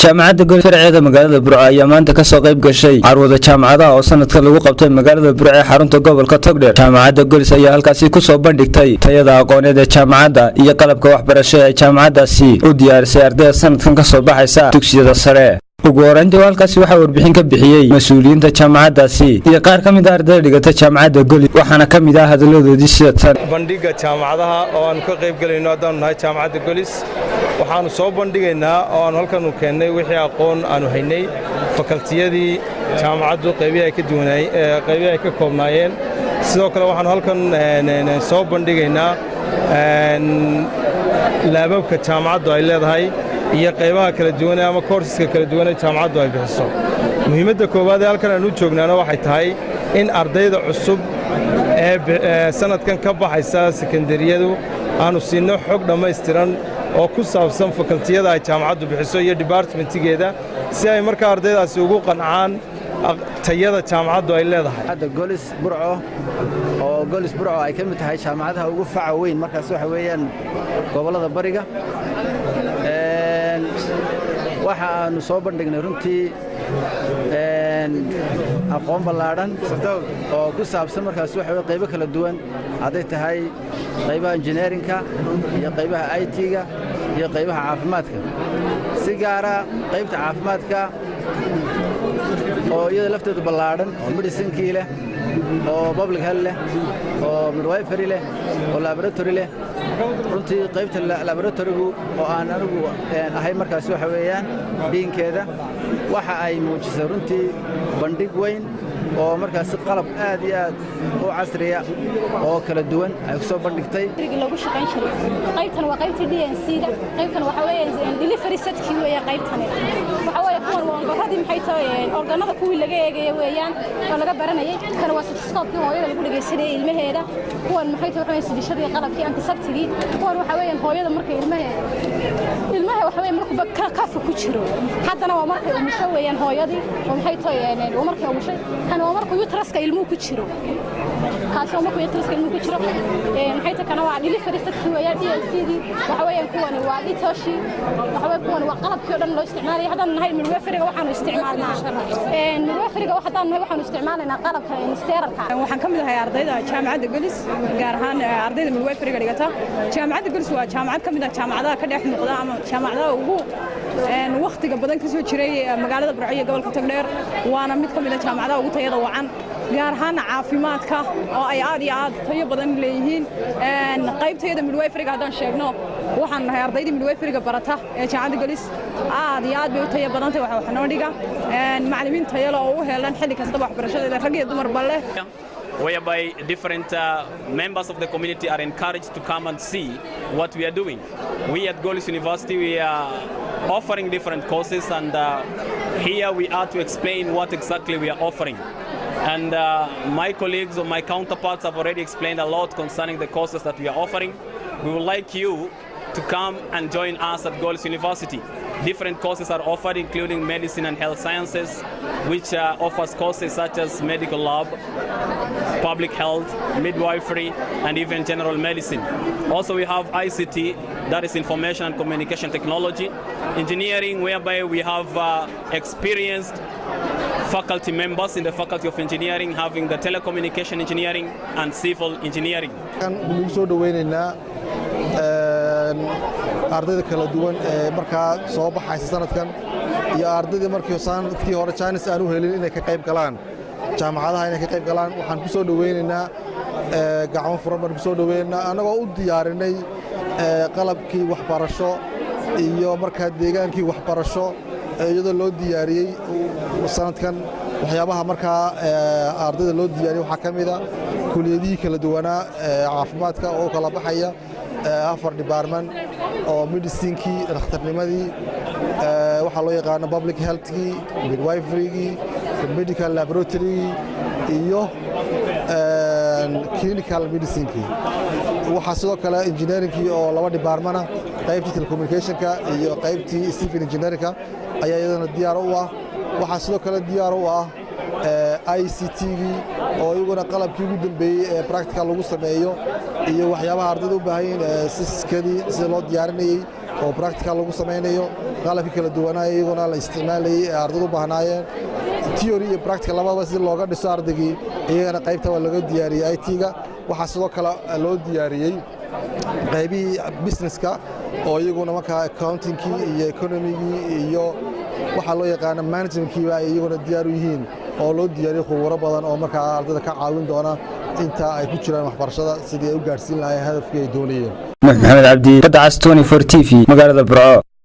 jaamacadda gol farceeda magaalada Burco ayaa maanta ka soo qayb gashay carwada jaamacadaha oo sanadka lagu qabtay magaalada Burco ee xarunta gobolka Togdheer. Jaamacadda Golis ayaa halkaasi ku soo bandhigtay tayada aqooneed ee jaamacadda iyo qalabka waxbarasho ee jaamacaddaasi u diyaarisay ardayda sanadkan ka soo baxaysa dugsiyada sare. ugu horeyntii halkaasi waxaa warbixin ka bixiyay mas'uuliyiinta jaamacaddaasi iyo qaar ka mid ah ardayda dhigata jaamacadda Golis waxaana ka mid ah hadaladoodii sida tan. bandhiga jaamacadaha oo aan ka qayb galayno haddaan nahay jaamacadda Golis waxaanu soo bandhigaynaa oo aan halkan u keenay wixii aqoon aanu haynay fakaltiyadii jaamacaddu qaybaha ay ka koobnaayeen. sidoo kale waxaanu halkan soo bandhigaynaa laababka jaamacaddu ay leedahay iyo qaybaha kala duwan ama courseska kala duwan ee jaamacaddu ay bixiso. muhiimadda koowaad ee halkan aanu joognaana waxay tahay in ardayda cusub ee sanadkan ka baxaysa sekondariyadu aanu siino xog dhammaystiran oo ku saabsan fakaltiyada ay jaamacaddu bixiso iyo departmentigeeda si ay markaa ardaydaasi ugu qancaan tayada jaamacaddu ay leedahay. Golis Burco ay ka mid tahay jaamacadaha ugu faca weyn markaas waxa weeyaan gobolada bariga. waxa aanu soo bandhignay runtii aqoon ballaaran oo ku saabsan markaas waxa weeye qaybo kala duwan haday tahay qaybaha engineerinka iyo qaybaha IT-ga iyo qaybaha caafimaadka. si gaara qaybta caafimaadka oo iyada lafteedu ballaaran oo medicine-kii leh oo public health leh oo midwifery leh oo laboratory leh. runtii qaybta laboratorygu oo aan anigu ahay markaas waxa weeyaan diinkeeda waxa ay muujisay runtii bandhig weyn oo markaas qalab aad iyo aad u casriya oo kala duwan ay ku soo bandhigtay. lagu shaqayn jiray qaybtan waa qaybtii DNC-da qaybtan waxa weeyaan delivery set-kii weeye qaybtan waxa weeye kuwan waa qoradii maxay tahay organada kuwii laga eegay weeyaan oo laga baranayay kan waa stethoscope-kii hooyada lagu dhageysanayay ilmaheeda kuwan maxay tahay sidishadii qalabkii antiseptic kuwan waxa weeyaan hooyada markay ilmaha waxa weeyaan markuu ka ku jiro haddana waa markay umusho weeyaan hooyadii oo maxay tahay oo markay umushay kan waa markuu uteruska ilmuhu ku jiro kaas oo markuu uteruska ilmuhu ku jiro maxay tahay kana waa delivery set-kii weeyaan DNC-dii waxa weeyaan kuwan waa dhitoshi waxa weeyaan kuwan waa qalabkii oo dhan loo isticmaalay haddana nahay midwiferyga waxaanu isticmaalnaa midwiferyga waxaan nahay waxaanu isticmaalaynaa qalabka steeralka. waxaan ka mid ahay ardayda jaamacadda Golis gaar ahaan ardayda midwiferyga dhigata. jaamacadda Golis waa jaamacad ka mid ah jaamacadaha ka dhex muuqda ama jaamacadaha ugu waqtiga badan ka soo jiray magaalada Burco iyo gobolka Togdheer waana mid ka mid ah jaamacadaha ugu tayada wacan gaar ahaan caafimaadka oo ay aad iyo aad tayo badan leeyihiin. qaybteeda midwiferyga haddaan sheegno waxaan nahay ardayda midwiferyga barata ee jaamacadda Golis aad iyo aad bay u tayo badan tahay waxa noo dhiga macallimiin tayo leh oo u heelan xilli kasta waxbarashada rag iyo dumarba leh. whereby different members of the community are encouraged to come and see what we are doing. We at Golis University, we are offering different courses, and here we are to explain what exactly we are offering. And my colleagues or my counterparts have already explained a lot concerning the courses that we are offering. We would like you to come and join us at Golis University. Different courses are offered, including medicine and health sciences, which offers courses such as medical lab, public health, midwifery, and even general medicine. Also, we have ICT, that is information and communication technology, engineering, whereby we have experienced faculty members in the Faculty of Engineering having the telecommunication engineering and civil engineering. ardayda kala duwan ee markaa soo baxaysa sanadkan iyo ardayda markii sanadkii hore Chinese aan u helin inay ka qayb galaan jaamacadaha inay ka qayb galaan waxaan ku soo dhaweynaynaa gacmo furan baan ku soo dhaweynaynaa anagoo u diyaarinay qalabkii waxbarasho iyo markaa deegaankii waxbarasho iyadoo loo diyaariyay sanadkan waxyaabaha markaa ardayda loo diyaariyay waxaa ka mid ah kuliyadihii kala duwanaa caafimaadka oo kala baxaya afar department oo medicine-kii dhakhtarnimadii waxa loo yaqaan public health-kii midwifery-gii medical laboratory iyo clinical medicine-kii. waxa sidoo kale engineering-kii oo laba department ah qaybtii telecommunication-ka iyo qaybtii civil engineering-ka ayaa iyadana diyaar u ah. waxa sidoo kale diyaar u ah ICT-gii oo iyaguna qalabkii ugu dambeeyay ee practical lagu sameeyo iyo waxyaabaha ardaydu u baahan yihiin siskadii sida loo diyaarinayay oo practical lagu samaynayo qalabkii kala duwanaa iyaguna la isticmaalayay ee ardaydu u baahnaayeen theory iyo practical labadaba si looga dhiso ardaygii iyagana qaybta waa laga diyaariyay IT-ga waxaa sidoo kale loo diyaariyay qaybihii businesska oo iyaguna markaa accountingkii iyo economygii iyo waxaa loo yaqaana managementkii ay iyaguna diyaar u yihiin oo loo diyaariyay khubaro badan oo markaa ardayda ka caawin doona inta ay ku jiraan waxbarashada sidii ay u gaarsiin lahaayeen hadafkii ay doonayeen maxamed cabdi qadacas 24 TV magaalada Burco